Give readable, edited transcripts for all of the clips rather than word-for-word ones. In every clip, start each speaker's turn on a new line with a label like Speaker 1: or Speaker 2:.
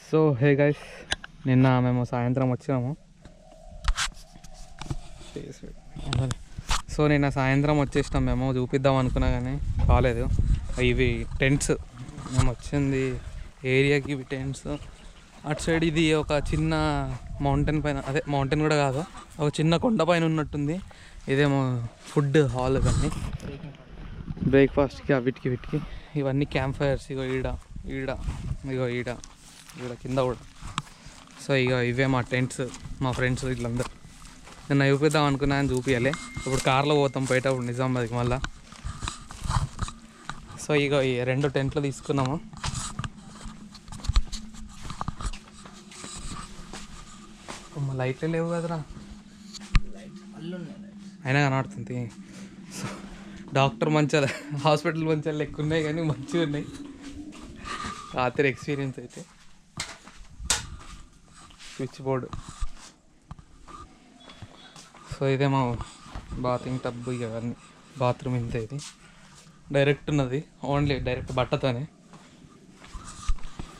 Speaker 1: So hey guys, నిన్న మేము సాయంత్రం వచ్చినాము. సో నిన్న సాయంత్రం వచ్చేసినాం. మేము చూపిద్దాం అనుకున్నా కానీ కాలేదు. ఇవి టెంట్స్, మేము వచ్చింది ఏరియాకి. ఇవి టెంట్స్. అటు సైడ్ ఇది ఒక చిన్న మౌంటైన్ పైన, అదే మౌంటైన్ కూడా కాదు, ఒక చిన్న కొండ పైన ఉన్నట్టుంది. ఇదేమో ఫుడ్ హాల్. ఇవన్నీ బ్రేక్ఫాస్ట్కి వీటికి వీటికి ఇవన్నీ క్యాంప్ ఫైర్స్. ఇగో ఈడ ఈడ ఇగో ఈడ ఈడ కింద కూడా. సో ఇక ఇవే మా టెంట్స్, మా ఫ్రెండ్స్ వీళ్ళందరూ. నిన్న చూపిద్దాం అనుకున్నా అని చూపించాలి. ఇప్పుడు కార్లో పోతాం పోయేటప్పుడు నిజామాబాద్కి మళ్ళా. సో ఇక ఈ 2 టెంట్లు తీసుకున్నాము. లైట్లే లేవు కదరా, అయినా కనబడుతుంది. సో డాక్టర్ మంచాల, హాస్పిటల్ మంచాలు ఎక్కువ ఉన్నాయి కానీ మంచిగా ఉన్నాయి. రాత్రి ఎక్స్పీరియన్స్ అయితే. Switch board. సో ఇదేమో బాతింగ్ టబ్. ఇవన్నీ బాత్రూమ్. ఇంత ఇది డైరెక్ట్ ఉన్నది, ఓన్లీ డైరెక్ట్ బట్టతోనే.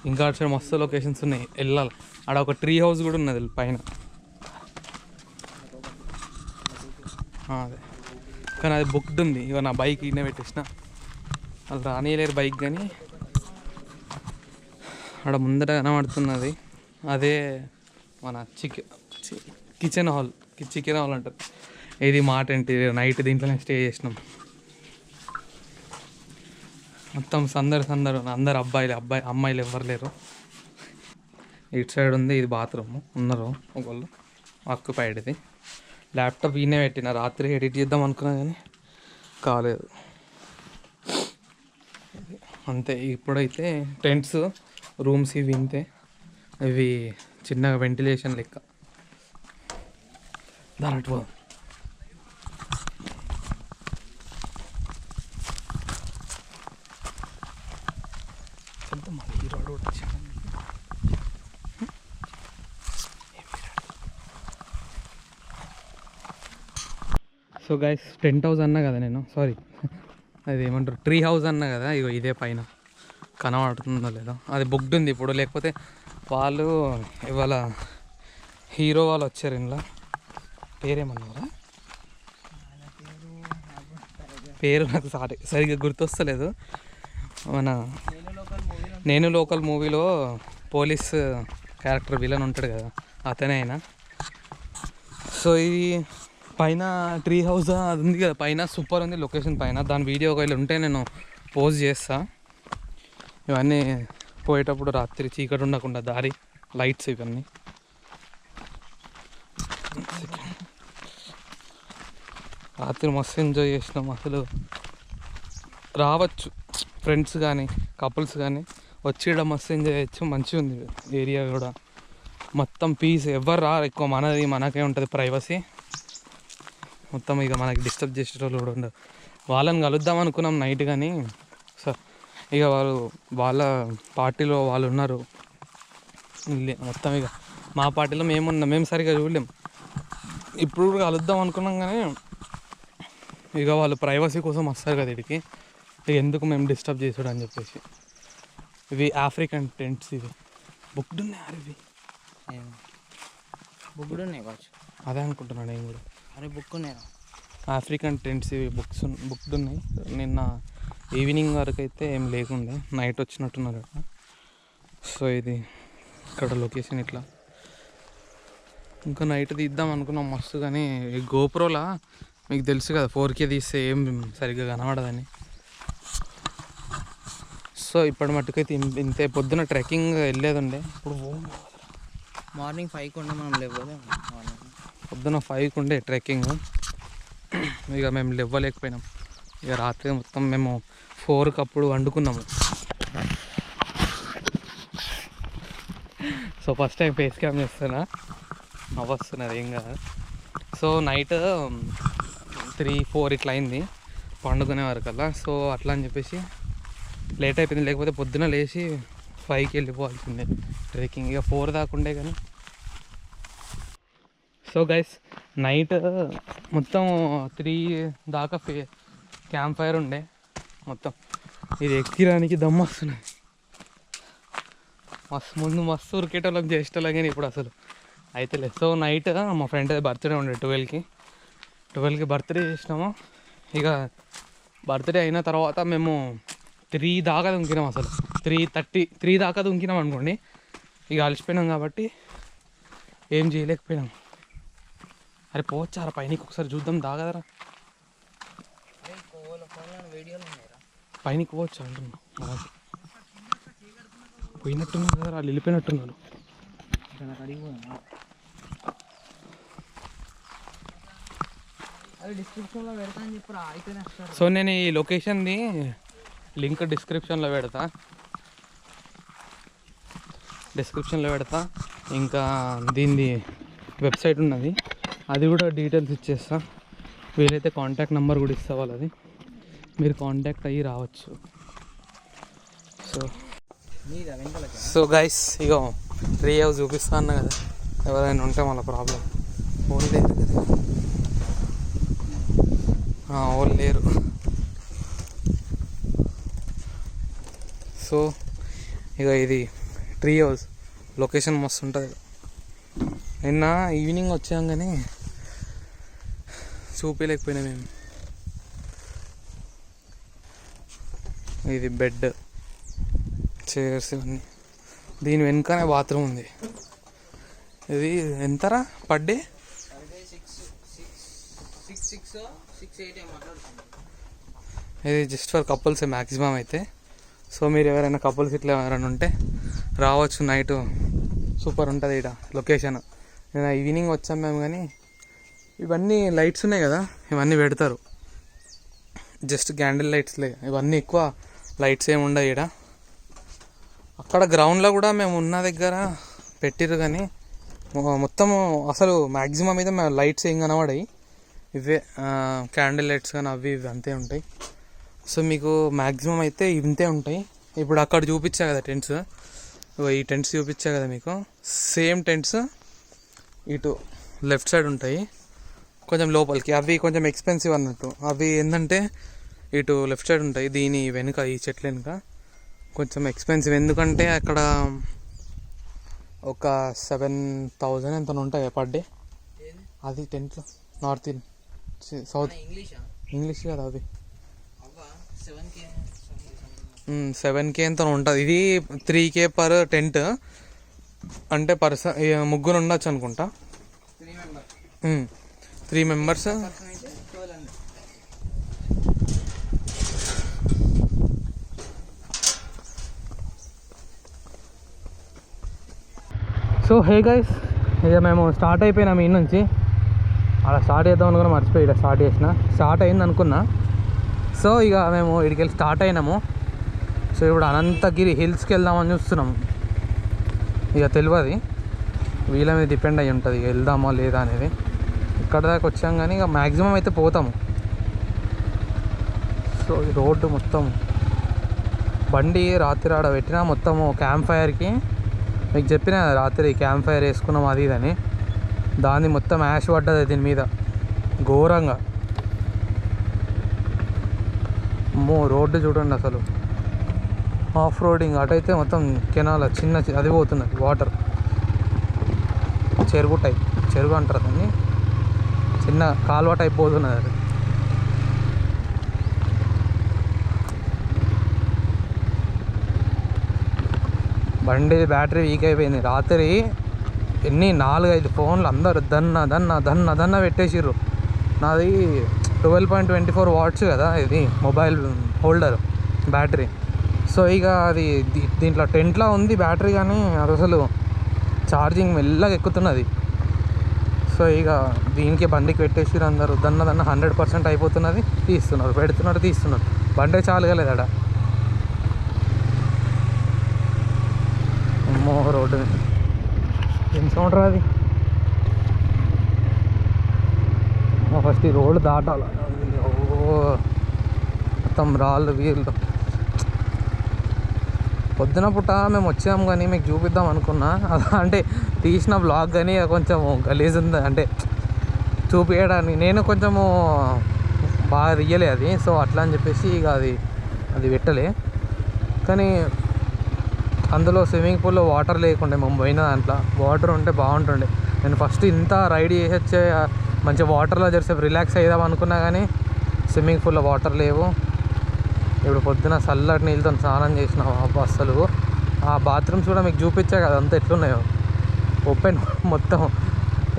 Speaker 1: ఇంకా అటు సైడ్ మస్తు లొకేషన్స్ ఉన్నాయి, వెళ్ళాలి. ఆడ ఒక ట్రీ హౌస్ కూడా ఉన్నది పైన. అదే కానీ అది బుక్డ్ ఉంది. ఇక నా బైక్ ఈయన పెట్టేసిన, వాళ్ళు రానియలేరు బైక్. కానీ ఆడ ముందట కనబడుతున్నది అదే మన కిచెన్ హాల్. చికెన్ హాల్ అంటారు. ఇది మా టెంట్. ఇది నైట్ దీంట్లోనే స్టే చేసినాం. మొత్తం అందరు అందరు అమ్మాయిలు ఎవ్వరు లేరు. ఇటు సైడ్ ఉంది, ఇది బాత్రూమ్. ఉన్నారు ఒకళ్ళు ఆక్యుపైడ్. ఇది ల్యాప్టాప్ ఈయనే పెట్టిన. రాత్రి ఎడిట్ చేద్దాం అనుకున్నా కానీ కాలేదు. అంతే. ఇప్పుడైతే టెంట్స్, రూమ్స్ ఇవి ఇంతే. ఇవి చిన్నగా వెంటిలేషన్ లెక్క. దానట్టు పోదాం. ఈ రోడ్ వచ్చి సో గైస్, టెంట్ హౌస్ అన్నా కదా నేను, సారీ అది ఏమంటారు, ట్రీ హౌస్ అన్నా కదా. ఇగో ఇదే పైన కనబడుతుందో లేదో. అది బుక్డ్ ఉంది ఇప్పుడు. లేకపోతే వాళ్ళు ఇవాళ హీరో వాళ్ళు వచ్చారు. ఇంట్లో పేరేమన్నారా, పేరు నాకు సరిగ్గా గుర్తొస్తలేదు. మన నేను లోకల్ మూవీలో పోలీస్ క్యారెక్టర్ విలన్ ఉంటాడు కదా, అతనే అయినా. సో ఇది పైన ట్రీ హౌస్ అది ఉంది కదా పైన, సూపర్ ఉంది లొకేషన్ పైన. దాని వీడియో ఒకవేళ ఉంటే నేను పోస్ట్ చేస్తా. ఇవన్నీ పోయేటప్పుడు రాత్రి చీకటి ఉండకుండా దారి లైట్స్ ఇవన్నీ. రాత్రి మస్తు ఎంజాయ్ చేసినాం. అసలు రావచ్చు ఫ్రెండ్స్ కానీ కపుల్స్ కానీ వచ్చి ఇక్కడ మస్తు ఎంజాయ్ చేయొచ్చు. మంచిగా ఉంది ఏరియా కూడా, మొత్తం పీస్. ఎవరు రా ఎక్కువ, మనకే ఉంటుంది ప్రైవసీ మొత్తం. ఇక మనకి డిస్టర్బ్ చేసే వాళ్ళు కూడా ఉండదు. వాళ్ళని కలుద్దాం అనుకున్నాం నైట్ కానీ సార్ ఇక వాళ్ళ పార్టీలో వాళ్ళు ఉన్నారు మొత్తం. ఇక మా పార్టీలో మేము సరిగ్గా చూడలేం. ఇప్పుడు కూడా కలుద్దాం అనుకున్నాం కానీ ఇక వాళ్ళు ప్రైవసీ కోసం వస్తారు కదా ఇక్కడికి. ఇక ఎందుకు మేము డిస్టర్బ్ చేసాడు అని చెప్పేసి. ఇవి ఆఫ్రికన్ టెంట్స్. ఇవి బుక్డ్ ఉన్నాయి. ఇవి
Speaker 2: బుక్డ్ ఉన్నాయి కావచ్చు,
Speaker 1: అదే అనుకుంటున్నాను నేను కూడా.
Speaker 2: అరే బుక్ ఉన్నాయి
Speaker 1: ఆఫ్రికన్ టెంట్స్. ఇవి బుక్డ్ ఉన్నాయి. నిన్న ఈవినింగ్ వరకు అయితే ఏం లేకుండే, నైట్ వచ్చినట్టున్నారు కదా. సో ఇది ఇక్కడ లొకేషన్ ఇట్లా. ఇంకా నైట్ తీద్దాం అనుకున్నాం మస్తు. కానీ ఈ గోప్రోలా మీకు తెలుసు కదా 4K తీస్తే ఏం సరిగ్గా కనబడదని. సో ఇప్పటి మట్టుకైతే ఇంతే. పొద్దున ట్రెక్కింగ్ వెళ్ళేది ఉండే. ఇప్పుడు
Speaker 2: మార్నింగ్ 5కి ఉండే, మనం లేవలే.
Speaker 1: పొద్దున 5కి ఉండే ట్రెక్కింగ్. ఇక మేము లేవలేకపోయినాం. ఇక రాత్రి మొత్తం మేము 4కి అప్పుడు వండుకున్నాము. So first time face cam చేస్తున్నా, నవ్వొస్తున్నది ఏం కదా. సో నైట్ 3-4 ఇట్లా అయింది పండుకునే వరకల్లా. సో అట్లా అని చెప్పేసి లేట్ అయిపోయింది. లేకపోతే పొద్దున లేచి 5కి వెళ్ళిపోవాల్సిందే ట్రెక్కింగ్. ఇక 4 దాకా ఉండే కానీ. సో గైస్, నైట్ మొత్తం 3 దాకా క్యాంప్ ఫైర్ ఉండే మొత్తం. ఇది ఎక్కిరానికి దమ్ము వస్తున్నాయి. మస్తు ఉరికేటోళ్ళకి చేసేటోళ్ళం కానీ ఇప్పుడు అసలు అయితే లేదు. సో నైట్ మా ఫ్రెండ్ బర్త్డే ఉండే 12కి బర్త్డే చేసినాము. ఇక బర్త్డే అయిన తర్వాత మేము 3 దాకా దుంకినాం, అసలు 3:30 దాకా దుంకినాం అనుకోండి. ఇక అలసిపోయినాం కాబట్టి ఏం చేయలేకపోయినాం. అరే పోవచ్చారా పైనకి ఒకసారి చూద్దాం దాగదరా, పైనకి పోవచ్చు అంటున్నా. పోయినట్టున్నారు కదా, వాళ్ళు వెళ్ళిపోయినట్టున్నారు.
Speaker 2: డిస్క్రిప్షన్లో పెడతా అని చెప్పి అయితేనే వస్తారు.
Speaker 1: సో నేను ఈ లొకేషన్ది లింక్ డిస్క్రిప్షన్లో పెడతా. ఇంకా దీనిది వెబ్సైట్ ఉన్నది, అది కూడా డీటెయిల్స్ ఇచ్చేస్తా. వీలైతే కాంటాక్ట్ నెంబర్ కూడా ఇస్తా వాళ్ళది, మీరు కాంటాక్ట్ అయ్యి రావచ్చు. సో గైస్ ఇగో ట్రీ హౌస్ చూపిస్తా అన్నా కదా, ఎవరైనా ఉంటే మళ్ళీ ప్రాబ్లం. ఓన్ లేదు కదా, ఓన్ లేరు. సో ఇక ఇది ట్రీ హౌస్ లొకేషన్ మస్తు ఉంటుంది. నిన్న ఈవినింగ్ వచ్చాం కానీ చూపించలేకపోయినా మేము. ఇది బెడ్, చైర్స్ ఇవన్నీ. దీని వెనుకనే బాత్రూమ్ ఉంది. ఇది ఎంతరా పర్ డే? ఇది జస్ట్ ఫర్ కపుల్సే మ్యాక్సిమం అయితే. సో మీరు ఎవరైనా కపుల్స్ ఇట్లా ఎవరైనా ఉంటే రావచ్చు. నైట్ సూపర్ ఉంటుంది ఇక్కడ లొకేషన్. నేను ఈవినింగ్ వచ్చాం మేము, కానీ ఇవన్నీ లైట్స్ ఉన్నాయి కదా, ఇవన్నీ పెడతారు. జస్ట్ క్యాండిల్ లైట్స్లే ఇవన్నీ, ఎక్కువ లైట్స్ ఏమి ఉండవు ఇక్కడ. అక్కడ గ్రౌండ్లో కూడా మేము ఉన్న దగ్గర పెట్టిర్రు, కానీ మొత్తము అసలు మ్యాక్సిమం అయితే మేము లైట్స్ ఏం కనబడాయి. ఇవే క్యాండిల్ లైట్స్ కానీ అవి ఇవి అంతే ఉంటాయి. సో మీకు మ్యాక్సిమం అయితే ఇంతే ఉంటాయి. ఇప్పుడు అక్కడ చూపించా కదా టెంట్స్, ఈ టెంట్స్ చూపించా కదా మీకు, సేమ్ టెంట్స్ ఇటు లెఫ్ట్ సైడ్ ఉంటాయి కొంచెం లోపలికి. అవి కొంచెం ఎక్స్పెన్సివ్ అన్నట్టు. అవి ఏంటంటే ఇటు లెఫ్ట్ సైడ్ ఉంటాయి, దీని వెనుక ఈ చెట్ల వెనుక కొంచెం ఎక్స్పెన్సివ్. ఎందుకంటే అక్కడ ఒక 7,000 ఎంత ఉంటాయి పర్ డే. అది టెంట్లో నార్త్ సౌత్ ఇంగ్లీష్ కదా, అవి 7K ఎంత ఉంటుంది. ఇది 3K పర్ టెంట్, అంటే పర్సన్ ముగ్గురు ఉండొచ్చు అనుకుంటా. 3 మెంబర్స్. సో హే గైస్, ఇక మేము స్టార్ట్ అయిపోయినాము ఈ నుంచి. అలా స్టార్ట్ చేద్దాం అనుకున్నా, మర్చిపోయి ఇక్కడ స్టార్ట్ అయింది అనుకున్నా. సో ఇక మేము ఇక్కడికి వెళ్ళి స్టార్ట్ అయినాము. సో ఇప్పుడు అనంతగిరి హిల్స్కి వెళ్దామని చూస్తున్నాము. ఇక తెలియదు, వీళ్ళ మీద డిపెండ్ అయ్యి ఉంటుంది ఇక వెళ్దామా లేదా అనేది. ఇక్కడ దాకా వచ్చాం కానీ ఇక మ్యాక్సిమం అయితే పోతాము. సో ఈ రోడ్డు మొత్తం బండి రాత్రి ఆడ పెట్టినా మొత్తము క్యాంప్ ఫైర్కి. మీకు చెప్పిన రాత్రి క్యాంప్ ఫైర్ వేసుకున్నాం అది ఇదని, దాన్ని మొత్తం యాష్ పడ్డది దీని మీద ఘోరంగా. రోడ్డు చూడండి అసలు, ఆఫ్ రోడింగ్. అటైతే మొత్తం కెనాల చిన్న అది పోతున్నది వాటర్, చెరువు అంటారు దాన్ని, చిన్న కాలువ టైప్ పోతున్నది అది. బండి బ్యాటరీ వీక్ అయిపోయింది. రాత్రి 4-5 ఫోన్లు అందరు దన్న పెట్టేసిర్రు. నాది 12.24 వాట్స్ కదా ఇది మొబైల్ హోల్డర్ బ్యాటరీ. సో ఇక అది దీంట్లో టెంట్లో ఉంది బ్యాటరీ, కానీ అది అసలు ఛార్జింగ్ మెల్లగా ఎక్కుతున్నది. సో ఇక దీనికి బండికి పెట్టేసిర్రు అందరూ. దన్న 100% అయిపోతున్నది, తీస్తున్నారు. బండే చాలు కాలేదు అక్కడ. అమ్మో రోడ్డు ఏం సౌండ్ రాది. ఫస్ట్ ఈ రోడ్డు దాటాలి. మొత్తం రాళ్ళు వీళ్ళు. పొద్దున పూట మేము వచ్చాము కానీ మీకు చూపిద్దాం అనుకున్నా, అంటే తీసిన బ్లాగ్ కానీ కొంచెం గలీజ్ ఉంది, అంటే చూపించడానికి నేను కొంచెము బాగా తీయలే అది. సో అట్లా అని చెప్పేసి ఇక అది పెట్టలే. కానీ అందులో స్విమ్మింగ్ పూల్లో వాటర్ లేకుండే మేము పోయిన దాంట్లో. వాటర్ ఉంటే బాగుంటుండే. నేను ఫస్ట్ ఇంత రైడ్ చేసొచ్చే మంచిగా వాటర్లో జరిసేపు రిలాక్స్ అయ్యాం అనుకున్నా, కానీ స్విమ్మింగ్ పూల్లో వాటర్ లేవు. ఇప్పుడు పొద్దున చల్లటి నీళ్ళతో స్నానం చేసిన అసలు ఆ బాత్రూమ్స్ కూడా మీకు చూపించా కదా అంత ఎట్లున్నాయో, ఓపెన్ మొత్తం.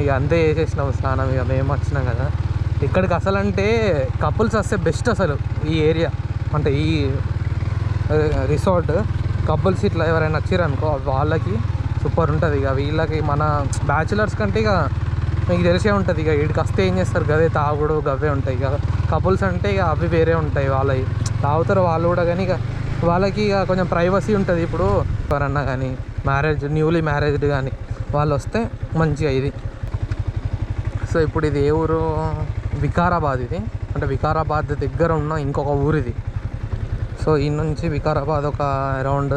Speaker 1: ఇక అంతే చేసేసినాము స్నానం. ఇక మేము వచ్చినాం కదా ఇక్కడికి. అసలు అంటే కపుల్స్ వస్తే బెస్ట్ అసలు ఈ ఏరియా, అంటే ఈ రిసార్ట్. కపుల్స్ ఇట్లా ఎవరైనా వచ్చారనుకో వాళ్ళకి సూపర్ ఉంటుంది. ఇక వీళ్ళకి మన బ్యాచులర్స్ కంటే ఇక మీకు తెలిసే ఉంటుంది. ఇక వీడికి వస్తే ఏం చేస్తారు, గదే తాగుడు గవే ఉంటాయి. ఇక కపుల్స్ అంటే ఇక అవి వేరే ఉంటాయి, వాళ్ళవి తాగుతారు వాళ్ళు కూడా. కానీ ఇక వాళ్ళకి ఇక కొంచెం ప్రైవసీ ఉంటుంది. ఇప్పుడు ఎవరన్నా కానీ న్యూలీ మ్యారేజ్డ్ కానీ వాళ్ళు వస్తే మంచిగా ఇది. సో ఇప్పుడు ఇది ఏ ఊరు, వికారాబాద్. ఇది అంటే వికారాబాద్ దగ్గర ఉన్న ఇంకొక ఊరు ఇది. సో ఈ నుంచి వికారాబాద్ ఒక అరౌండ్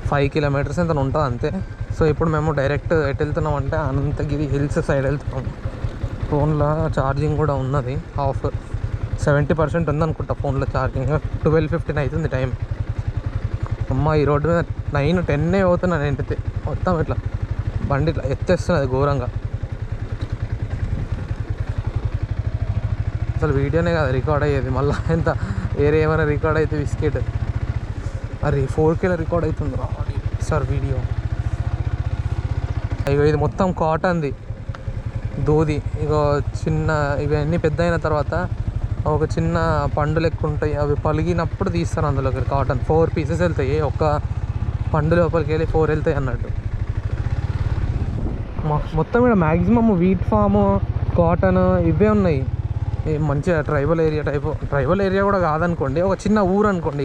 Speaker 1: 5 కిలోమీటర్స్ ఎంత ఉంటుంది అంతే. సో ఇప్పుడు మేము డైరెక్ట్ ఎటు వెళ్తున్నాం అంటే అనంతగిరి హిల్స్ సైడ్ వెళ్తున్నాం. ఫోన్లో ఛార్జింగ్ కూడా ఉన్నది, 70% ఉందనుకుంటా ఫోన్లో ఛార్జింగ్. 12:15 అవుతుంది టైం. అమ్మ ఈ రోడ్డు మీద 9-10 అవుతున్నాను ఏంటితే మొత్తం ఇట్లా బండి ఇట్లా ఎత్తేస్తున్నది ఘోరంగా. అసలు వీడియోనే కదా రికార్డ్ అయ్యేది, మళ్ళీ ఎంత వేరే ఏమైనా రికార్డ్ అయితే బిస్కెట్. అరే 4Kలో రికార్డ్ అవుతుంది సార్ వీడియో. ఇగో ఇది మొత్తం కాటన్ది దూది. ఇగో చిన్న ఇవన్నీ పెద్ద అయిన తర్వాత ఒక చిన్న పండు లెక్క ఉంటాయి, అవి పలిగినప్పుడు తీస్తారు అందులోకి కాటన్. 4 పీసెస్ వెళ్తాయి, ఒక పండు లోపలికి వెళ్ళి 4 వెళ్తాయి అన్నట్టు. మొత్తం ఇక్కడ మ్యాక్సిమమ్ వీట్ ఫాము, కాటన్ ఇవే ఉన్నాయి. మంచిగా ట్రైబల్ ఏరియా కూడా కాదనుకోండి, ఒక చిన్న ఊరు అనుకోండి.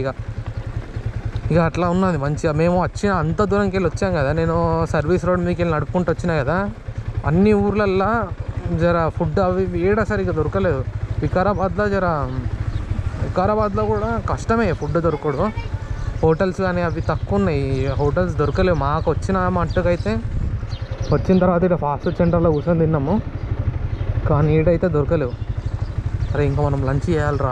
Speaker 1: ఇక అట్లా ఉన్నది మంచిగా. మేము వచ్చిన అంత దూరంకి వెళ్ళి వచ్చాం కదా, నేను సర్వీస్ రోడ్ మీదకి వెళ్ళి నడుపుకుంటూ వచ్చినా కదా. అన్ని ఊర్లల్లో జర ఫుడ్ అవి ఏడ సరిగ్గా దొరకలేదు. వికారాబాద్లో కూడా కష్టమే ఫుడ్ దొరకడు. హోటల్స్ కానీ అవి తక్కువ ఉన్నాయి, హోటల్స్ దొరకలేవు మాకు వచ్చిన మట్టుకైతే. వచ్చిన తర్వాత ఇక్కడ ఫాస్ట్ ఫుడ్ సెంటర్లో కూర్చొని తిన్నాము, కానీ ఈడైతే దొరకలేవు. అరే ఇంకా మనం లంచ్ చేయాలిరా,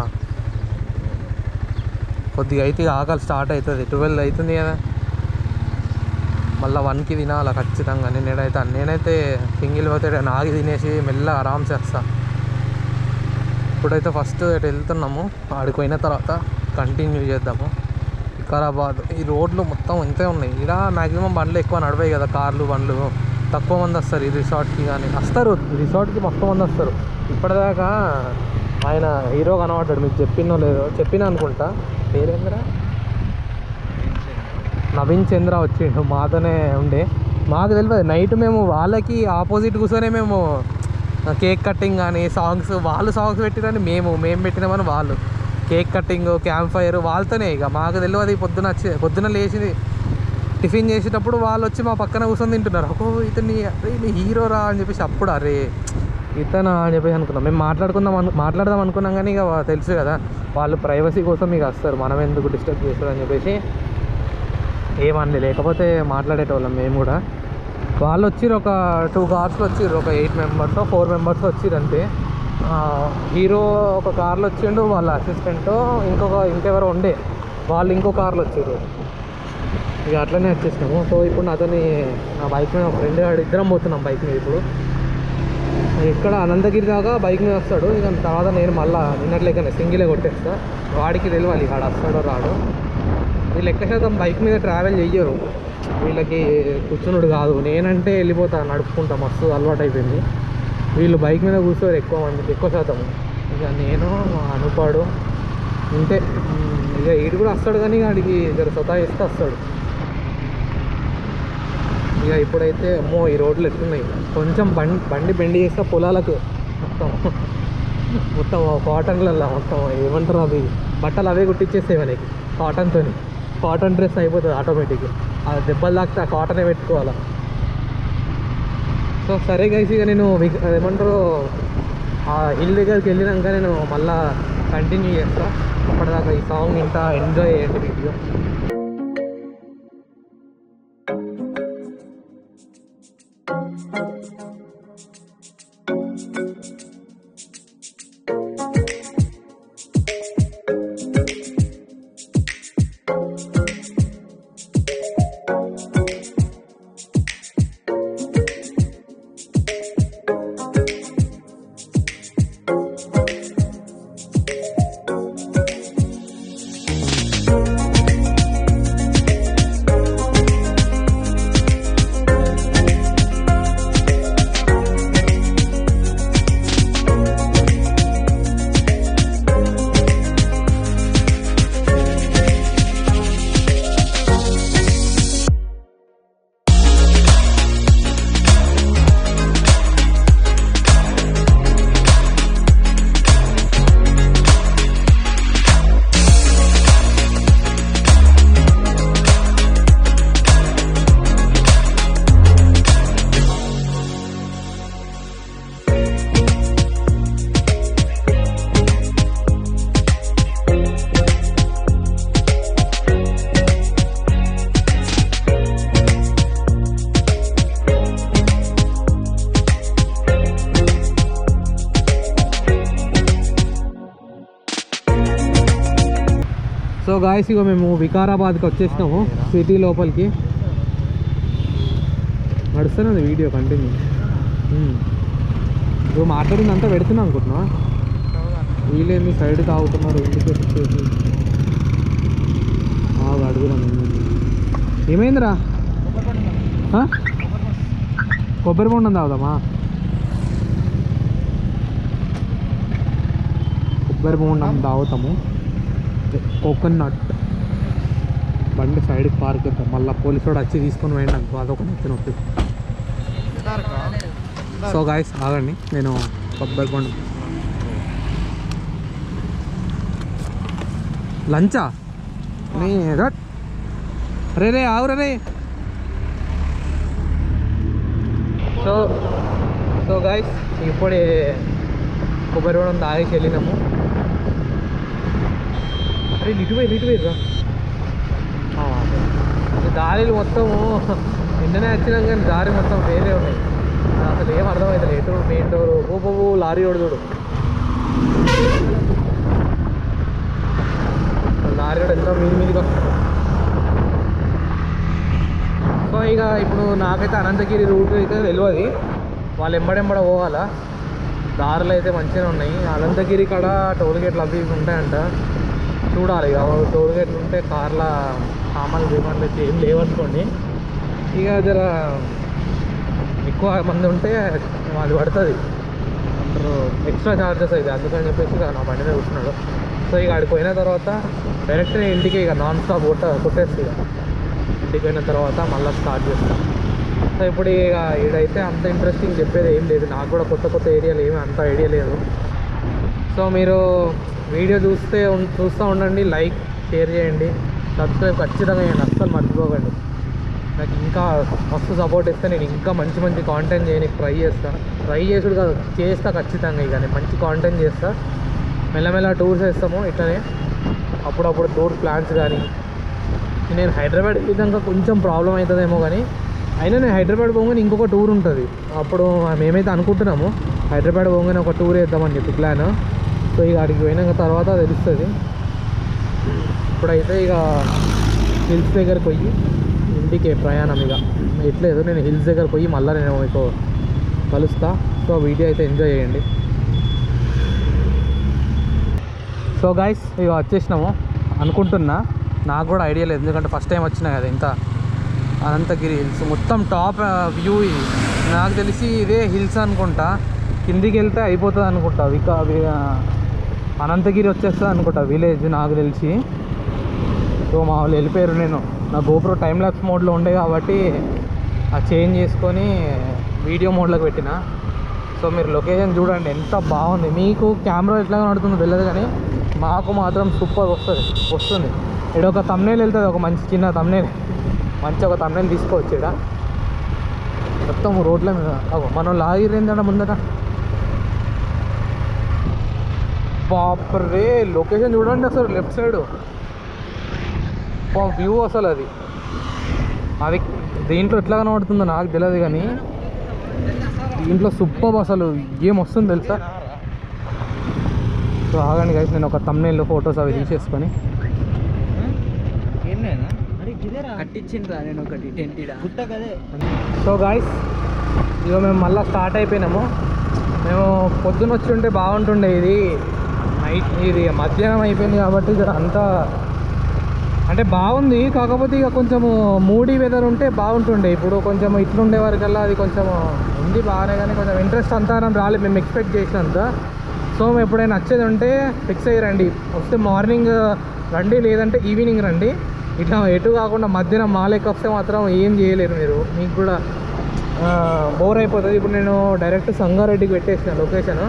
Speaker 1: కొద్దిగా అయితే ఆకలి స్టార్ట్ అవుతుంది. 12 అవుతుంది కదా, మళ్ళీ 1కి తినాలి ఖచ్చితంగా. నేనైతే సింగిల్ పోతే నాగి తినేసి మెల్లగా ఆరామ్ చేస్తా. ఇప్పుడైతే ఫస్ట్ ఇటు వెళ్తున్నాము, ఆడికి పోయిన తర్వాత కంటిన్యూ చేద్దాము. వికారాబాద్ ఈ రోడ్లు మొత్తం ఇంతే ఉన్నాయి. ఇక్కడ మ్యాక్సిమం బండ్లు ఎక్కువ నడవాయి కదా, కార్లు బండ్లు. తక్కువ మంది వస్తారు ఈ రిసార్ట్కి, కానీ వస్తారు రిసార్ట్కి మొత్తం మంది వస్తారు. ఇప్పటిదాకా ఆయన హీరో కనబడ్డాడు, మీకు చెప్పినో లేదో, చెప్పినా అనుకుంటా. పేరేంద్ర నవీన్ చంద్ర వచ్చిండు, మాతోనే ఉండే. మాకు తెలియదు, నైట్ మేము వాళ్ళకి ఆపోజిట్ కూర్చొనే మేము కేక్ కటింగ్ కానీ సాంగ్స్, వాళ్ళు సాంగ్స్ పెట్టిరని మేము పెట్టినామని వాళ్ళు కేక్ కటింగ్, క్యాంప్ ఫైర్ వాళ్ళతోనే. ఇక మాకు తెలియదు. పొద్దున లేచి టిఫిన్ చేసేటప్పుడు వాళ్ళు వచ్చి మా పక్కన కూర్చొని తింటున్నారు. ఓ ఇతని నీ హీరో రా అని చెప్పేసి అప్పుడు అరే ఇతనా అని చెప్పేసి అనుకున్నాం. మేము మాట్లాడదాం అనుకున్నాం, కానీ ఇక తెలుసు కదా వాళ్ళు ప్రైవసీ కోసం ఇక వస్తారు, మనం ఎందుకు డిస్టర్బ్ చేస్తారు అని చెప్పేసి ఏమనలే. లేకపోతే మాట్లాడేటోళ్ళం మేము కూడా. వాళ్ళు వచ్చిర్రు, ఒక 2 కార్స్లో వచ్చిర్రు, ఒక 8 మెంబర్స్ 4 మెంబర్స్ వచ్చిర్రు అంతే. హీరో ఒక కార్లో వచ్చిండు, వాళ్ళ అసిస్టెంట్ ఇంకెవరో ఉండే వాళ్ళు ఇంకో కార్లో వచ్చిర్రు. ఇక అట్లనే వచ్చేసినాము. సో ఇప్పుడు అతని నా బైక్ మీద ఫ్రెండ్ గారు ఇద్దరం పోతున్నాం బైక్ మీద. ఇప్పుడు ఇక్కడ అనంతగిరి దాకా బైక్ మీద వస్తాడు, ఇక తర్వాత నేను మళ్ళీ నిన్నట్లేకనే సింగిలే కొట్టేస్తా. వాడికి తెలియాలి ఇక్కడ వస్తాడో రాడో. వీళ్ళు ఎక్కువ శాతం బైక్ మీద ట్రావెల్ చెయ్యరు, వీళ్ళకి కూర్చున్నాడు కాదు. నేనంటే వెళ్ళిపోతాను నడుపుకుంటా, మస్తు అలవాటు అయిపోయింది. వీళ్ళు బైక్ మీద కూర్చోరు ఎక్కువ మందికి, ఎక్కువ శాతం. ఇక నేను అనుపాడు ఇంతే. ఇక ఈడు కూడా వస్తాడు, కానీ వాడికి జర సతాయిస్తే వస్తాడు. ఇక ఇప్పుడైతే అమ్మో ఈ రోడ్లు ఎట్లున్నాయి, కొంచెం బండి బెండి చేస్తే పొలాలకు మొత్తం కాటన్లలో మొత్తం ఏమంటారు అవి బట్టలు అవే కుట్టించేస్తాయి మనకి కాటన్తో. కాటన్ డ్రెస్ అయిపోతుంది ఆటోమేటిక్గా, ఆ దెబ్బలు తాకితే ఆ కాటనే పెట్టుకోవాలి. సో సరే గైస్, ఇక నేను ఏమంటారు ఆ హిల్ దగ్గరికి వెళ్ళినాక నేను మళ్ళీ కంటిన్యూ చేస్తాను. అప్పటిదాకా ఈ సాంగ్ ఇంత ఎంజాయ్ చేయండి వీడియో.
Speaker 3: గాయస్ ఇగో మేము వికారాబాద్కి వచ్చేసినాము సిటీ లోపలికి. నడుస్తున్నది వీడియో కంటిన్యూ. నువ్వు మాట్లాడిందంతా పెడుతున్నా అనుకుంటున్నా. వీళ్ళేమి సైడ్ తాగుతున్నారు ఇంటికి వచ్చేసి. అడుగురా ఏమైందిరా? కొబ్బరి బొండం తాగుదామా? కొబ్బరి బొండం తాగుతాము. కోకోనట్ బండి సైడ్కి పార్క్ చేద్దాం. మళ్ళీ పోలీసు వాడు వచ్చి తీసుకొని పోయిండు అనుకో, అదొక నెత్తి నొప్పి. సో గాయస్ ఆగండి, నేను కొబ్బరి బొండం లంచా నీ రట్ రే ఆవురా రే. సో గాయస్ ఇప్పుడే కొబ్బరి బొండం తాగేసి వెళ్ళినాము. అరే ఇటు పోయిరా. దారిలు మొత్తము నిన్ననే వచ్చినాం కానీ దారి మొత్తం వేరే ఉన్నాయి. అసలు ఏం అర్థమవుతుంది. ఎటు మెయిన్ డోర్ ఓ లారీ ఓడి చూడు. లారీ ఓడి ఎంత మీదికి వస్తుంది. సో ఇక ఇప్పుడు నాకైతే అనంతగిరి రూట్ అయితే తెలియదు. వాళ్ళు ఎంబడెంబడ పోవాలా. దారులు అయితే మంచిగా ఉన్నాయి. అనంతగిరి కాడ టోల్ గేట్లు అవి ఉంటాయంట, చూడాలి. ఇక టోల్ గేట్లు ఉంటే కార్ల సామాన్లు బీమాన్లు అయితే ఏం లేవనుకోండి. ఇక జర ఎక్కువ మంది ఉంటే అది పడుతుంది అంటారు, ఎక్స్ట్రా ఛార్జెస్ అయితే. అందుకని చెప్పేసి ఇక నా బండి మీద కూర్చున్నాడు. సో ఇక ఆడికి పోయిన తర్వాత డైరెక్ట్ ఇంటికి ఇక నాన్ స్టాప్ కొట్టేసి ఇక ఇంటికి పోయిన తర్వాత మళ్ళీ స్టార్ట్ చేస్తాం. సో ఇప్పుడు ఇక ఈడైతే అంత ఇంట్రెస్టింగ్ చెప్పేది ఏం లేదు. నాకు కూడా కొత్త ఏరియాలు ఏమీ అంత ఐడియా లేదు. సో మీరు వీడియో చూస్తూ ఉండండి. లైక్ షేర్ చేయండి, సబ్స్క్రైబ్ ఖచ్చితంగా చేయండి, అస్సలు మర్చిపోకండి. నాకు ఇంకా మస్తు సపోర్ట్ ఇస్తే నేను ఇంకా మంచి మంచి కాంటెంట్ చేయడానికి ట్రై చేసుడు కాదు, చేస్తా ఖచ్చితంగా. ఇక నేను మంచి కాంటెంట్ చేస్తా. మెల్లమెల్ల టూర్స్ వేస్తాము ఇట్లనే, అప్పుడప్పుడు టూర్ ప్లాన్స్. కానీ నేను హైదరాబాద్ విధంగా కొంచెం ప్రాబ్లం అవుతుందేమో, కానీ అయినా నేను హైదరాబాద్ పోగానే ఇంకొక టూర్ ఉంటుంది. అప్పుడు మేమైతే అనుకుంటున్నాము హైదరాబాద్ పోగానే ఒక టూర్ వేద్దామని చెప్పి ప్లాన్. సో ఇక అడిగి పోయినాక తర్వాత తెలుస్తుంది. ఇప్పుడైతే ఇక హిల్స్ దగ్గరికి పోయి ఇంటికి ప్రయాణం. ఇక ఎట్లేదు, నేను హిల్స్ దగ్గర పోయి మళ్ళీ నేను మీకు కలుస్తా. సో వీడియో అయితే ఎంజాయ్ చేయండి. సో గైస్ ఇక వచ్చేసినాము అనుకుంటున్నా. నాకు కూడా ఐడియా లేదు, ఎందుకంటే ఫస్ట్ టైం వచ్చినా కదా. ఇంత అనంతగిరి హిల్స్ మొత్తం టాప్ వ్యూ ఇది. నాకు తెలిసి ఇదే హిల్స్ అనుకుంటా. కిందికి వెళ్తే అయిపోతుంది అనుకుంటా. అనంతగిరి వచ్చేస్తుంది అనుకుంటా విలేజ్ నాకు తెలిసి. సో మా వాళ్ళు వెళ్ళిపోయారు. నేను నా గోప్రో టైం ల్యాప్స్ మోడ్లో ఉండే కాబట్టి ఆ చేంజ్ చేసుకొని వీడియో మోడ్లోకి పెట్టిన. సో మీరు లొకేషన్ చూడండి ఎంత బాగుంది. మీకు కెమెరా ఎట్లా నడుతుందో తెలియదు, కానీ మాకు మాత్రం సూపర్ వస్తుంది. ఇక్కడ ఒక తమ్నేల్ వెళ్తుంది, ఒక మంచి చిన్న తమ్నేల్, మంచి ఒక తమ్నేల్ తీసుకోవచ్చు. ఇక్కడ మొత్తం రోడ్ల మీద మనం లాగిరి ఏంటంటే ముందట. బాపరే లొకేషన్ చూడండి అసలు. లెఫ్ట్ సైడ్ వ్యూ అసలు అది దీంట్లో ఎట్లా కనబడుతుందో నాకు తెలియదు, కానీ దీంట్లో సూపర్ అసలు ఏం వస్తుంది తెలుసా. సో ఆగండి గైస్, నేను ఒక తమ్నేల్ ఫొటోస్ అవి తీసేసుకొని. సో గాయస్ ఇక మేము మళ్ళీ స్టార్ట్ అయిపోయినాము. మేము పొద్దున వచ్చి ఉంటే బాగుంటుండే. ఇది నైట్, ఇది మధ్యాహ్నం అయిపోయింది కాబట్టి ఇక్కడ అంతా అంటే బాగుంది. కాకపోతే ఇక కొంచెము మూడీ వెదర్ ఉంటే బాగుంటుండే. ఇప్పుడు కొంచెం ఇట్లుండే వరకల్లా అది కొంచెం ఉంది బాగానే, కానీ కొంచెం ఇంట్రెస్ట్ అంతా రాలేదు మేము ఎక్స్పెక్ట్ చేసినంత. సో ఎప్పుడైనా వచ్చేది ఉంటే ఫిక్స్ అయ్యి రండి. వస్తే మార్నింగ్ రండి, లేదంటే ఈవినింగ్ రండి. ఇట్లా ఎటు కాకుండా మధ్యాహ్నం మాలేకి వస్తే మాత్రం ఏం చేయలేరు మీరు, మీకు కూడా బోర్ అయిపోతుంది. ఇప్పుడు నేను డైరెక్ట్ సంగారెడ్డికి పెట్టేసిన లొకేషన్.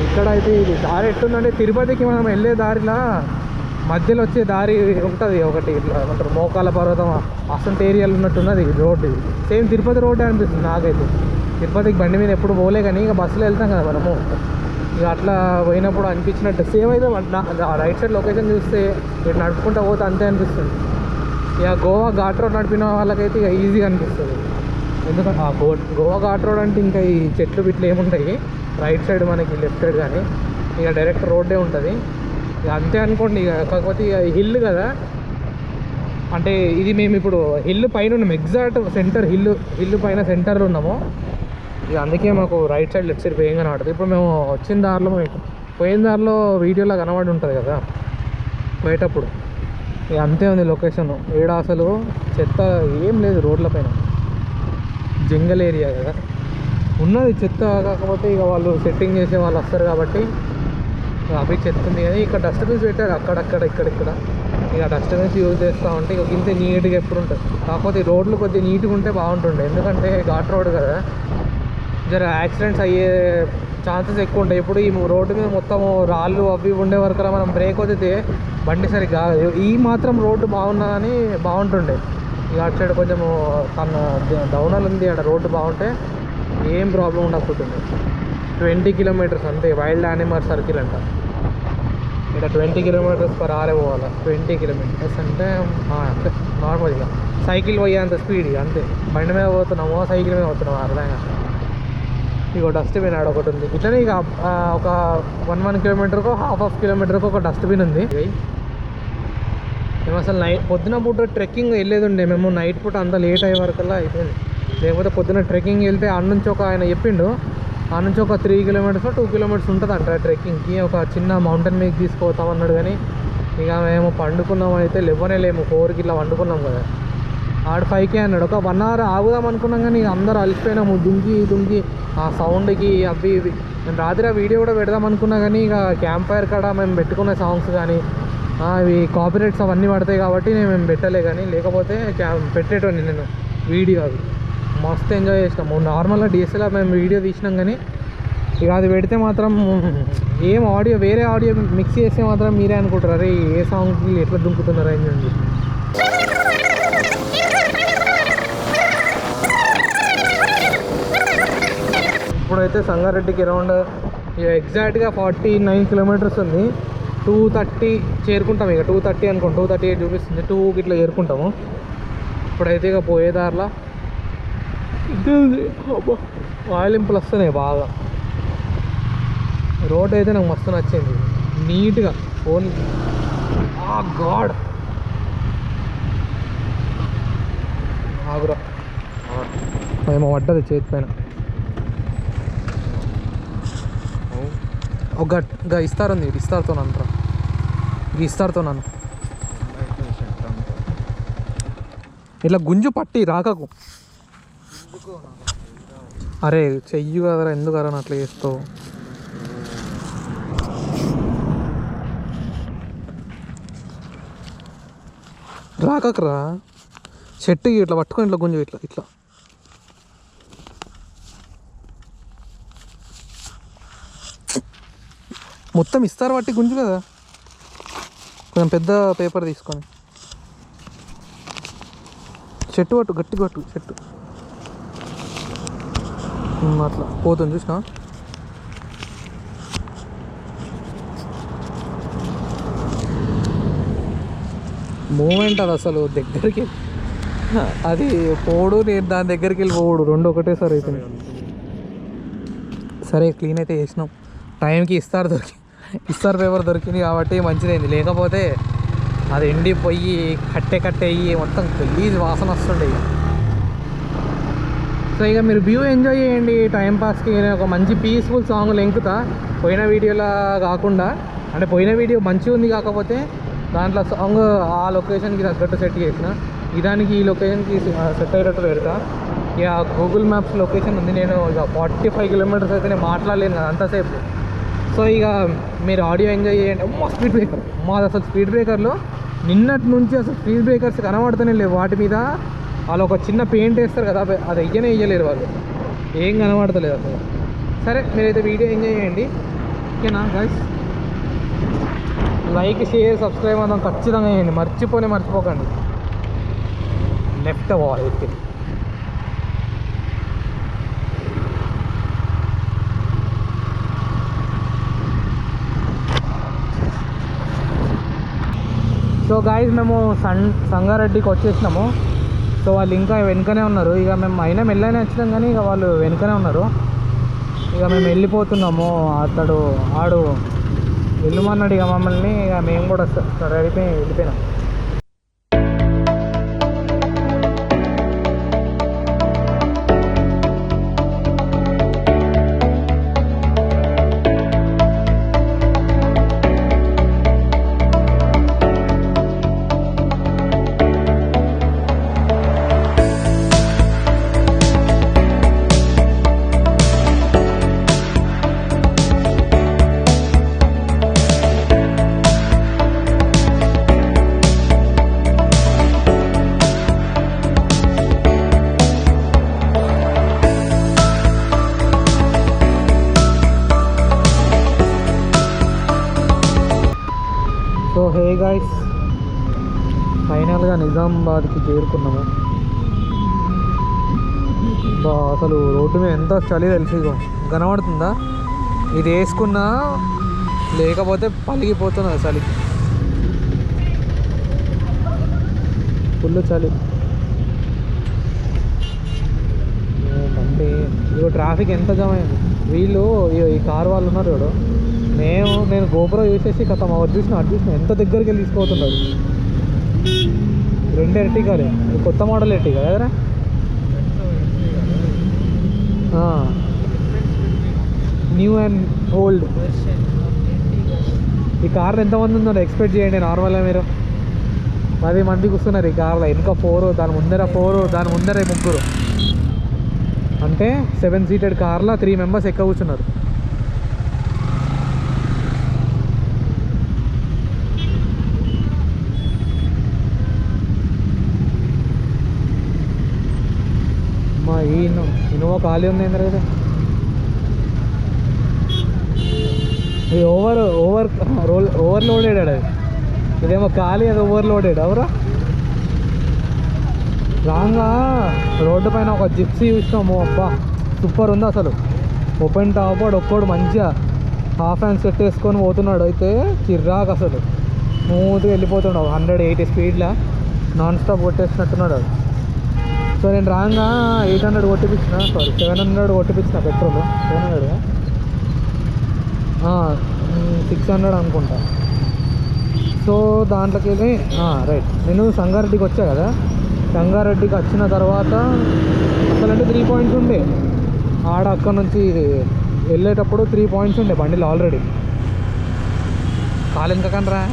Speaker 3: ఇక్కడ అయితే ఇది దారి ఎట్టుందంటే తిరుపతికి మనం వెళ్ళే దారిలా మధ్యలో వచ్చే దారి ఉంటుంది ఒకటి, ఇట్లా ఏమంటారు మోకాల పర్వతం అసంటి ఏరియాలో ఉన్నట్టున్నది రోడ్డు. ఇది సేమ్ తిరుపతి రోడ్డే అనిపిస్తుంది నాకైతే. తిరుపతికి బండి మీద ఎప్పుడు పోలే, కానీ ఇక బస్సులో వెళ్తాం కదా మనము. ఇక అట్లా పోయినప్పుడు అనిపించినట్టు సేమ్ అయితే రైట్ సైడ్ లొకేషన్ చూస్తే ఇటు నడుపుకుంటూ పోతే అంతే అనిపిస్తుంది. ఇక గోవా ఘాట్ రోడ్ నడిపిన వాళ్ళకైతే ఇక ఈజీగా అనిపిస్తుంది. ఎందుకంటే గోవా ఘాట్ రోడ్ అంటే ఇంకా ఈ చెట్లు బిట్లు ఏముంటాయి రైట్ సైడ్ మనకి, లెఫ్ట్ సైడ్ కానీ ఇక డైరెక్ట్ రోడ్డే ఉంటుంది. ఇక అంతే అనుకోండి. ఇక కాకపోతే ఇక హిల్ కదా, అంటే ఇది మేము ఇప్పుడు హిల్ పైన ఉన్నాము, ఎగ్జాక్ట్ సెంటర్ హిల్ పైన సెంటర్లో ఉన్నాము. ఇక అందుకే మాకు రైట్ సైడ్ లెఫ్ట్ సైడ్ వేయం కనబడుతుంది. ఇప్పుడు మేము వచ్చిన దారిలో పోయిన దారిలో వీడియోలో కనబడి ఉంటుంది కదా పోయేటప్పుడు, ఇక అంతే ఉంది లొకేషన్. ఏడ అసలు చెత్త ఏం లేదు రోడ్ల పైన, జంగల్ ఏరియా కదా ఉన్నది చెత్త. కాకపోతే ఇక వాళ్ళు సెట్టింగ్ చేసే వాళ్ళు వస్తారు కాబట్టి అవి చెత్త ఉంది. కానీ ఇక్కడ డస్ట్బిన్స్ పెట్టారు అక్కడక్కడ ఇక్కడిక్కడ. ఇక డస్ట్బిన్స్ యూజ్ చేస్తూ ఉంటే ఇక ఇంత నీట్గా ఎప్పుడు ఉంటుంది. కాకపోతే ఈ రోడ్లు కొద్దిగా నీట్గా ఉంటే బాగుంటుండే, ఎందుకంటే ఘాట్ రోడ్ కదా, జర యాక్సిడెంట్స్ అయ్యే ఛాన్సెస్ ఎక్కువ ఉంటాయి. ఇప్పుడు ఈ రోడ్డు మీద మొత్తం రాళ్ళు అవి ఉండే వరకు మనం బ్రేక్ వదితే బండి సరిగ్గా కాదు. ఈ మాత్రం రోడ్డు బాగున్నా అని బాగుంటుండే. ఇక అటు సైడ్ కొంచెము తన డౌనల్ ఉంది, అక్కడ రోడ్డు బాగుంటే ఏం ప్రాబ్లం ఉండకపోతుంది. 20 కిలోమీటర్స్ అంతే, వైల్డ్ యానిమల్ సర్కిల్ అంట. ఇక్కడ 20 km/h పోవాలి. 20 కిలోమీటర్స్ అంటే అంతే నార్మల్గా సైకిల్ పోయేంత స్పీడ్. అంతే బండి మీద పోతున్నామో సైకిల్ మీద పోతున్నామో అర్థం కాదు. ఇక డస్ట్బిన్ ఆడ ఒకటి ఉంది. ఇట్లనే ఇక ఒక 1 కిలోమీటర్కో హాఫ్ కిలోమీటర్కో ఒక డస్ట్బిన్ ఉంది. మేము అసలు పొద్దున పూట ట్రెక్కింగ్ వెళ్ళేది ఉండే, మేము నైట్ పూట అంతా లేట్ అయ్యే వరకల్లా అయిపోయింది. లేకపోతే పొద్దున ట్రెక్కింగ్ వెళ్తే ఆడ నుంచి ఆయన చెప్పిండు, ఆ నుంచి ఒక 3 కిలోమీటర్స్ 2 కిలోమీటర్స్ ఉంటుంది అంట ట్రెక్కింగ్కి. ఒక చిన్న మౌంటైన్ మీద తీసుకుపోతామన్నాడు. కానీ ఇక మేము పండుకున్నాం అయితే లేము 4కి ఇట్లా వండుకున్నాం కదా. ఆడు 5కే అన్నాడు. ఒక 1 hour ఆగుదాం అనుకున్నాం కానీ అందరూ అలిసిపోయినాము దుంకి ఆ సౌండ్కి అవి ఇవి. నేను రాత్రి ఆ వీడియో కూడా పెడదాం అనుకున్నా కానీ ఇక క్యాంప్ ఫైర్ కాడ మేము పెట్టుకున్న సాంగ్స్ కానీ అవి కాపీరైట్స్ అవన్నీ పడతాయి కాబట్టి మేము పెట్టలే. కానీ లేకపోతే పెట్టేటోని నేను వీడియో అవి మస్తు ఎంజాయ్ చేసినాము. నార్మల్గా డిఎస్ఎల్ఆర్ మేము వీడియో తీసినాం కానీ ఇక అది పెడితే మాత్రం ఏం ఆడియో వేరే ఆడియో మిక్స్ చేస్తే మాత్రం మీరే అనుకుంటారు, అరే ఏ సాంగ్కి ఎట్లా దుంకుతున్నారు అని చెప్పి. ఇప్పుడైతే సంగారెడ్డికి అరౌండ్ ఎగ్జాక్ట్గా 49 కిలోమీటర్స్ ఉంది. 2:30 చేరుకుంటాం. ఇక 2:30 అనుకోండి, 2:38 చూపిస్తుంది. 2కి ఇట్లా చేరుకుంటాము. ఇప్పుడైతే ఇక పోయేదారిలా వాయిలింపులు వస్తున్నాయి బాగా. రోడ్ అయితే నాకు మస్తు నచ్చింది, నీట్గా. ఓన్లీ గాడ్ ఆగురా ఏమో పడ్డది చేతి పైన. ఒక ఇస్తారు ఉంది, ఇస్తారుతో అంటారా, ఇస్తారుతో నన్ను ఇట్లా గుంజు పట్టి రాకకు. అరే చెయ్యి కదరా, ఎందుకు అరా అట్లా చేస్తావు? రాకరా చెట్టు ఇట్లా పట్టుకొని ఇట్లా గుంజు ఇట్లా మొత్తం ఇస్తారు పట్టి గుంజు కదా. కొంచెం పెద్ద పేపర్ తీసుకొని చెట్టు పట్టు, గట్టి పట్టు చెట్టు, అట్లా పోతుంది చూసినా. మూమెంట్ అది అసలు దగ్గరికి, అది పోడు నేను దాని దగ్గరికి వెళ్ళి పోడు, రెండు ఒకటేసారి అవుతుంది. సరే క్లీన్ అయితే చేసినాం. టైంకి ఇస్తారు పేపర్ దొరికింది కాబట్టి మంచిదైంది. లేకపోతే అది ఎండిపోయి కట్టె అయ్యి మొత్తం గలీజ్ వాసన వస్తుండే. సో ఇక మీరు వ్యూ ఎంజాయ్ చేయండి టైంపాస్కి. ఒక మంచి పీస్ఫుల్ సాంగ్ లెంకుతా, పోయిన వీడియోలా కాకుండా. అంటే పోయిన వీడియో మంచిగా ఉంది, కాకపోతే దాంట్లో సాంగ్ ఆ లొకేషన్కి తగ్గట్టు సెట్ చేసిన, ఇదానికి ఈ లొకేషన్కి సెట్ అయ్యేటట్టు పెడతా. ఇక గూగుల్ మ్యాప్స్ లొకేషన్ ఉంది. నేను ఇక 45 కిలోమీటర్స్ అయితే నేను మాట్లాడలేను కదా అంతసేపు. సో ఇక మీరు ఆడియో ఎంజాయ్ చేయండి. స్పీడ్ బ్రేకర్ మాది అసలు స్పీడ్ బ్రేకర్లో నిన్నటి నుంచి అసలు స్పీడ్ బ్రేకర్స్ కనబడుతూనే లేవు. వాటి మీద వాళ్ళు ఒక చిన్న పెయింట్ వేస్తారు కదా, అది వెయ్యలేరు వాళ్ళు, ఏం కనబడతలేదు అసలు. సరే మీరైతే వీడియో ఎంజాయ్ చేయండి, ఓకేనా గైస్? లైక్ షేర్ సబ్స్క్రైబ్ మాత్రం ఖచ్చితంగా చేయండి, మర్చిపోకండి. లెఫ్ట్ పోవాలి అయితే. సో గాయస్ మేము సంగారెడ్డికి వచ్చేసినాము. సో వాళ్ళు ఇంకా వెనుకనే ఉన్నారు. ఇక మేము అయినా మెల్లనే వచ్చినాం కానీ ఇక వాళ్ళు వెనుకనే ఉన్నారు. ఇక మేము వెళ్ళిపోతున్నాము. ఆడు వెళ్ళమన్నాడు ఇక మమ్మల్ని. ఇక మేము కూడా వెళ్ళిపోయినాం. సో హే గాయ్స్, ఫైనల్గా నిజామాబాద్కి చేరుకున్నాము. అసలు రోడ్డు మీద ఎంత చలి తెలుసు. ఇగో కనబడుతుందా? ఇది వేసుకున్నా లేకపోతే పలిగిపోతున్నది చలికి. ఫుల్ చలి. అంటే ఇగో ట్రాఫిక్ ఎంత జామ్ అయింది. వీళ్ళు ఈ కార్ వాళ్ళు ఉన్నారు చూడు, నేను గోపురం చూసేసి కథ అటు చూసిన ఎంత దగ్గరికి వెళ్ళి తీసుకుపోతున్నాడు. 2 ఎర్టిగాలే, కొత్త మోడల్ ఎర్టిగా కదరా. New and old. ఈ కార్లో ఎంతమంది ఉందో ఎక్స్పెక్ట్ చేయండి. నార్మల్గా మీరు 10 మంది కూర్చున్నారు ఈ కార్లో. వెనుక 4, దాని ముందర 4, దాని ముందర 3. అంటే 7 సీటెడ్ కార్లో 3 మెంబర్స్ ఎక్కువ కూర్చున్నారు. ఈ ఇన్నోవా ఖాళీ ఉంది ఏంద్ర కదా. ఇది ఓవర్లోడెడ్ అది. ఇదేమో ఖాళీ, అది ఓవర్లోడెడ్. అవురా రాంగా రోడ్డు పైన ఒక జిప్సీ చూసినాము. అబ్బా సూపర్ ఉంది అసలు. ఓపెన్ టాప్ వాడు ఒక్కోడు మంచిగా హాఫ్ హ్యాండ్ సెట్ వేసుకొని పోతున్నాడు. అయితే చిర్రాకు అసలు స్మూత్గా వెళ్ళిపోతున్నాడు. 180 స్పీడ్లో నాన్ స్టాప్ కొట్టేసినట్టున్నాడు అది. సో నేను రాగా 800 కొట్టిపించిన, 700 కొట్టిపించిన పెట్రోల్. 700 600 అనుకుంటా. సో దాంట్లోకి వెళ్ళి రైట్ నేను సంగారెడ్డికి వచ్చా కదా. సంగారెడ్డికి వచ్చిన తర్వాత అసలంటే 3 పాయింట్స్ ఉండే అక్కడ నుంచి వెళ్ళేటప్పుడు. 3 పాయింట్స్ ఉండే బండిలో ఆల్రెడీ. కాలు ఎంతకనరా.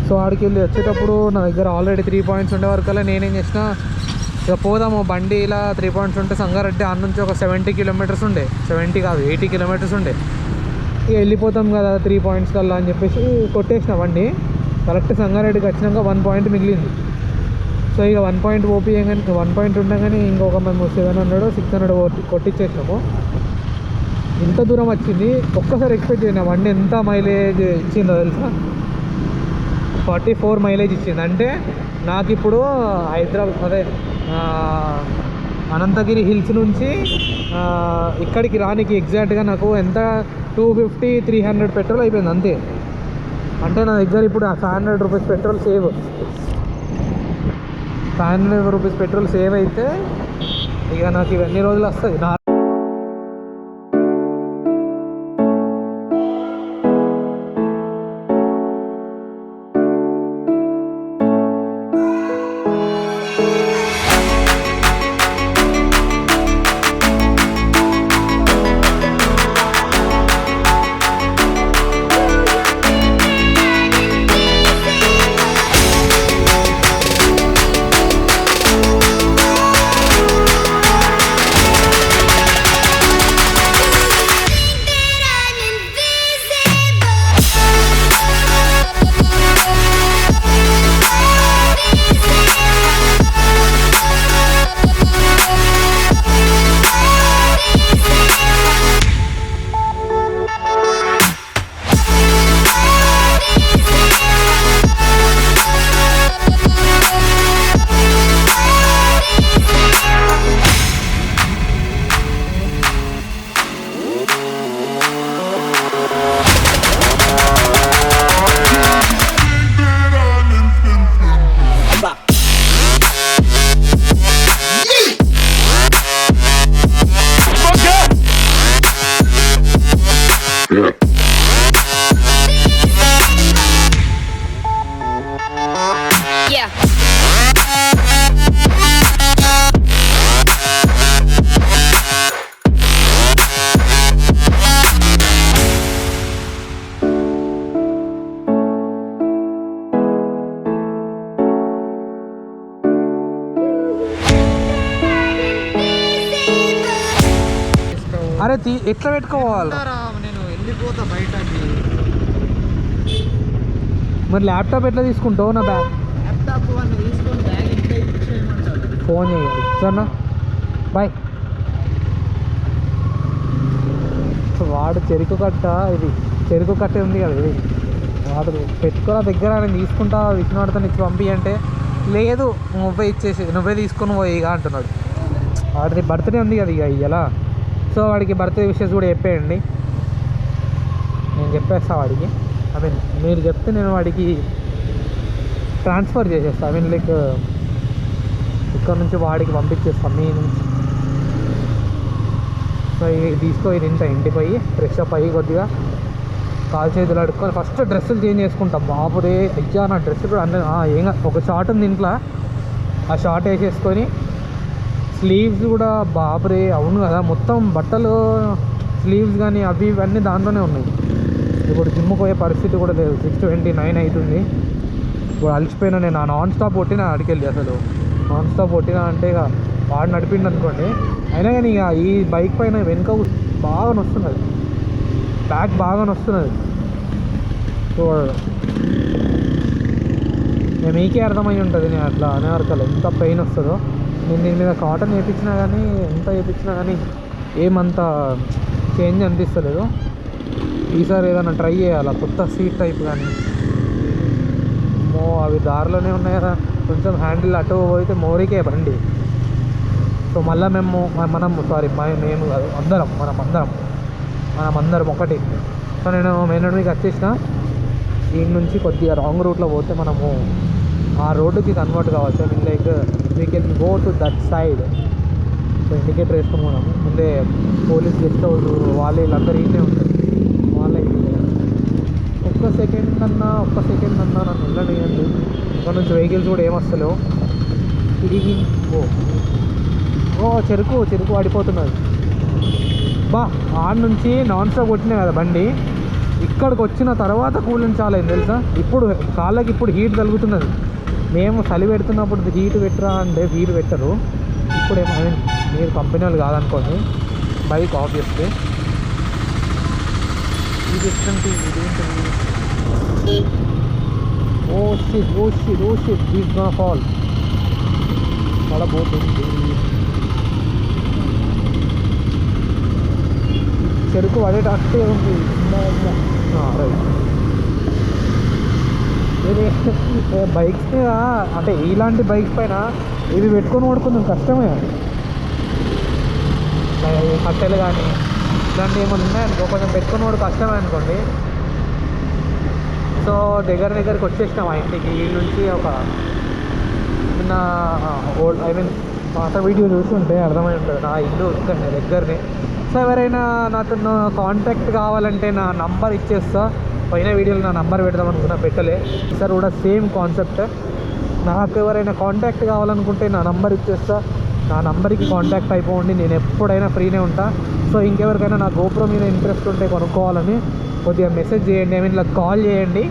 Speaker 3: సో ఆడికి వెళ్ళి వచ్చేటప్పుడు నా దగ్గర ఆల్రెడీ 3 పాయింట్స్ ఉండే వరకల్లా నేనేం చేసిన, ఇక పోదాము బండి ఇలా 3 పాయింట్స్ ఉంటే సంగారెడ్డి ఆడ నుంచి ఒక 70 కిలోమీటర్స్ ఉండే. 70 కాదు 80 కిలోమీటర్స్ ఉండే. ఇక వెళ్ళిపోతాం కదా 3 పాయింట్స్ కల్లా అని చెప్పేసి కొట్టేసిన బండి. కరెక్ట్ సంగారెడ్డికి వచ్చినాక 1 పాయింట్ మిగిలింది. సో ఇక 1 పాయింట్ ఓపీయగానే 1 పాయింట్ ఉండగానే ఇంకొక మేము 700 600 కొట్టించేసినాము. ఇంత దూరం వచ్చింది. ఒక్కసారి ఎక్స్పెక్ట్ చేసిన బండి ఎంత మైలేజ్ ఇచ్చిందో తెలుసా. 44 మైలేజ్ ఇచ్చింది. అంటే నాకు ఇప్పుడు హైదరాబాద్ అనంతగిరి హిల్స్ నుంచి ఇక్కడికి రానికి ఎగ్జాక్ట్గా నాకు ఎంత 250-300 పెట్రోల్ అయిపోయింది అంతే. అంటే నా దగ్గర ఇప్పుడు 500 rupees petrol save. 500 rupees petrol save అయితే ఇక నాకు ఇవన్నీ రోజులు వస్తుంది. అరే ఎట్లా పెట్టుకోవాలి?
Speaker 2: నేను వెళ్ళిపోతా బయటకి.
Speaker 3: మరి ల్యాప్టాప్ ఎట్లా తీసుకుంటావు? నా
Speaker 2: ల్యాప్టాప్ అని తీసుకొని బ్యాగ్ ఇంట్లో ఇచ్చేయమంటారు.
Speaker 3: ఫోన్ చేయాలి సరేనా? బాయ్. వాడు చెరుకు కట్ట, ఇది చెరుకు కట్టే ఉంది కదా, ఇది వాడు పెట్టుకున్న దగ్గర నేను తీసుకుంటా విష్ణువాడితో ఇచ్చి పంపి అంటే లేదు నువ్వే ఇచ్చేసి నువ్వే తీసుకొని పోయి ఇక అంటున్నాడు. వాడిది బర్త్డే ఉంది కదా ఇక ఇలా. సో వాడికి బర్త్డే విషెస్ కూడా చెప్పేయండి, నేను చెప్పేస్తా వాడికి. ఐ మీన్ మీరు చెప్తే నేను వాడికి ట్రాన్స్ఫర్ చేసేస్తాను. ఐ మీన్ లైక్ ఇక్కడ నుంచి వాడికి పంపించేస్తాను మీ నుంచి. సో ఇది తీసుకో, ఇది ఇంటికి పోయి ఫ్రెష్ అప్ అయ్యి కొద్దిగా కాలు చేతులు అడుక్కొని ఫస్ట్ డ్రెస్సులు చేంజ్ చేసుకుంటాం. బాబురే అయ్యా నా డ్రెస్ కూడా అంటే ఏం ఒక షార్ట్ ఉంది ఇంట్లో, ఆ షార్ట్ వేసేసుకొని స్లీవ్స్ కూడా బాబురే అవును కదా మొత్తం బట్టలు స్లీవ్స్ కానీ అవి ఇవన్నీ దాంట్లోనే ఉన్నాయి. ఇప్పుడు జిమ్కి పోయే పరిస్థితి కూడా లేదు, 6:29 అవుతుంది. ఇప్పుడు అలసిపోయినా నేను నాన్ స్టాప్ కొట్టినా అడికెళ్ళి, అసలు నాన్ స్టాప్ కొట్టినా అంటే ఇక వాడు నడిపిండి అనుకోండి. అయినా కానీ ఇక ఈ బైక్ పైన వెనుక బాగా నొస్తున్నది, బ్యాక్ బాగా నొస్తున్నది. సో మీకే అర్థమై ఉంటుంది నేను అట్లా అనేవరకలు ఎంత పెయిన్ వస్తుందో. నేను దీని మీద కాటన్ వేయించినా కానీ ఎంత వేయించినా కానీ ఏమంత చేంజ్ అనిపిస్తలేదు. ఈసారి ఏదైనా ట్రై చేయాలి కొత్త సీట్ టైప్ కానీ. అవి దారిలోనే ఉన్నాయి కదా, కొంచెం హ్యాండిల్ అటు పోయితే మోరికే బండి. సో మళ్ళీ మేము మేము కాదు అందరం ఒకటి. సో నేను మెయిన్ రోడ్ మీకు వచ్చేసిన, ఈ నుంచి కొద్దిగా రాంగ్ రూట్లో పోతే మనము ఆ రోడ్డుకి కన్వర్ట్ కావచ్చు. I mean like we can go to that side. So indicator వేసుకుని పోదాము. ముందే పోలీస్ గెస్ట్ హౌస్ వాళ్ళు వీళ్ళందరూ ఈయనే ఉంటారు. వాళ్ళే ఒక్క సెకండ్ అన్నా నన్ను వెళ్ళనియండి. ఇక్కడ నుంచి వెహికల్స్ కూడా ఏమొస్తలేవు. తిరిగి ఓ చెరుకు ఆడిపోతున్నది. ఆడ నుంచి నాన్ స్టాప్ కొట్టినా కదా బండి, ఇక్కడికి వచ్చిన తర్వాత కూలింగ్ చాలా అయింది తెలుసా. ఇప్పుడు కాళ్ళకి ఇప్పుడు హీట్ తగులుతున్నది. మేము చలి పెడుతున్నప్పుడు హీట్ పెట్టరా అంటే హీట్ పెట్టరు. ఇప్పుడు ఏమో మీరు కంపెనీ వాళ్ళు కాదనుకోండి, బైక్ ఆబ్వియస్లీ ఇది ఎట్లాంటి ఇదేంటి. Oh shit is gonna fall. పడబోతుంది. చెరుకు పడేటట్టే ఉంది. రైట్. ఇది బైక్స్ మీద అంటే ఇలాంటి బైక్స్ పైన ఇది పెట్టుకొని పడుకుందాం కష్టమే. కట్టెలు కానీ ఇలాంటివి ఏమైనా ఉన్నాయనుకో కొంచెం పెట్టుకొని వాడు కష్టమే అనుకోండి. సో దగ్గరికి వచ్చేసినాం ఆ ఇంటికి. ఈ నుంచి ఒక చిన్న ఓల్డ్ ఐ మీన్ పాత వీడియో చూసి ఉంటే అర్థమై ఉంటుంది నా ఇల్లు ఇక్కడ దగ్గరనే. సో ఎవరైనా నాతో కాంటాక్ట్ కావాలంటే నా నంబర్ ఇచ్చేస్తా. పైన వీడియోలో నా నంబర్ పెడదాం అనుకున్నా, పెట్టలే. సార్ కూడా సేమ్ కాన్సెప్ట్. నాకు ఎవరైనా కాంటాక్ట్ కావాలనుకుంటే నా నంబర్ ఇచ్చేస్తా, నా నంబర్కి కాంటాక్ట్ అయిపోండి. నేను ఎప్పుడైనా ఫ్రీనే ఉంటా. సో ఇంకెవరికైనా నా గోప్రో మీద ఇంట్రెస్ట్ ఉంటే కొనుక్కోవాలని కొద్దిగా మెసేజ్ చేయండి, ఐ మీన్ ఇలా కాల్ చేయండి.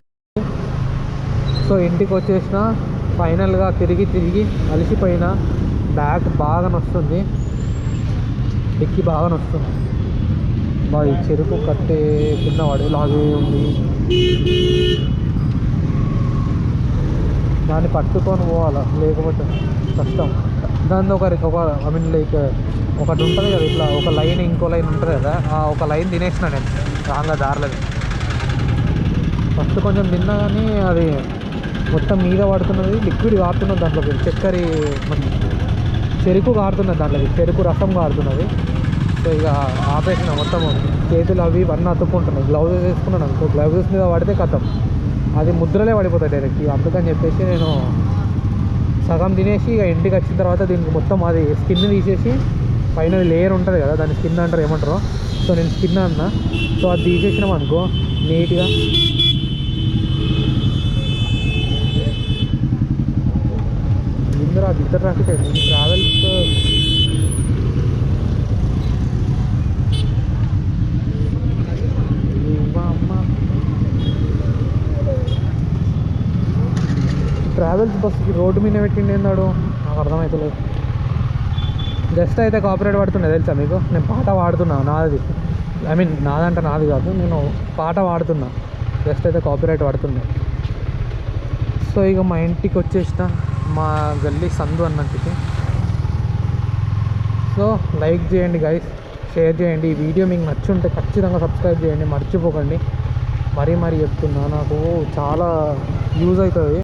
Speaker 3: సో ఇంటికి వచ్చేసిన ఫైనల్గా తిరిగి అలసిపోయిన, బ్యాక్ బాగా నొస్తుంది, డిక్కి బాగా నొస్తుంది. ఈ చెరుకు కట్టే కింద పడేలాగే ఉంది. దాన్ని పట్టుకొని పోవాలా, లేకపోతే కష్టం. దాన్ని ఒక ఐ మీన్ లైక్ ఒకటి ఉంటుంది కదా ఇట్లా ఒక లైన్ ఇంకో లైన్ ఉంటుంది కదా, ఆ ఒక లైన్ తినేసిన నేను రాంగా దారిలో. ఫస్ట్ కొంచెం తిన్నా కానీ అది మొత్తం మీద పడుతున్నది, లిక్విడ్ కారుతున్నది దాంట్లోకి, చక్కెర చెరుకు కారుతున్నది దాంట్లోకి, చెరుకు రసం కారుతున్నది. సో ఇక ఆపేసిన మొత్తం చేతులు అవి ఇవన్నీ అతుక్కుంటున్నాయి. గ్లౌజెస్ వేసుకున్నాను అనుకో, గ్లౌజెస్ మీద పడితే కథం అది ముద్రలే పడిపోతాయి డైరెక్ట్. అందుకని చెప్పేసి నేను సగం తినేసి ఇక ఇంటికి వచ్చిన తర్వాత దీనికి మొత్తం అది స్కిన్ తీసేసి పైన లేయర్ ఉంటుంది కదా, దాన్ని స్కిన్ అంటారు ఏమంటారు. సో నేను స్కిన్ అన్నా. సో అది తీసేసినాం అనుకో నీట్గా. ఇందులో ఇద్దరు ట్రాఫిక్ అయింది. ట్రావెల్స్ బస్సుకి రోడ్డు మీద పెట్టిండి ఏందాడు నాకు అర్థమవుతలేదు. జస్ట్ అయితే కాపీరైట్ పడుతున్నాయి తెలుసా మీకు. నేను పాట పాడుతున్నా నాది, ఐ మీన్ నాదంటే నాది కాదు, నేను పాట పాడుతున్నా, జస్ట్ అయితే కాపీరైట్ పడుతున్నాయి. సో ఇక మా ఇంటికి వచ్చేసిన, మా గల్లీ సందు అన్నట్టుకి. సో లైక్ చేయండి గైస్, షేర్ చేయండి. ఈ వీడియో మీకు నచ్చుంటే ఖచ్చితంగా సబ్స్క్రైబ్ చేయండి, మర్చిపోకండి. మరీ చెప్తున్నా, నాకు చాలా యూజ్ అవుతుంది.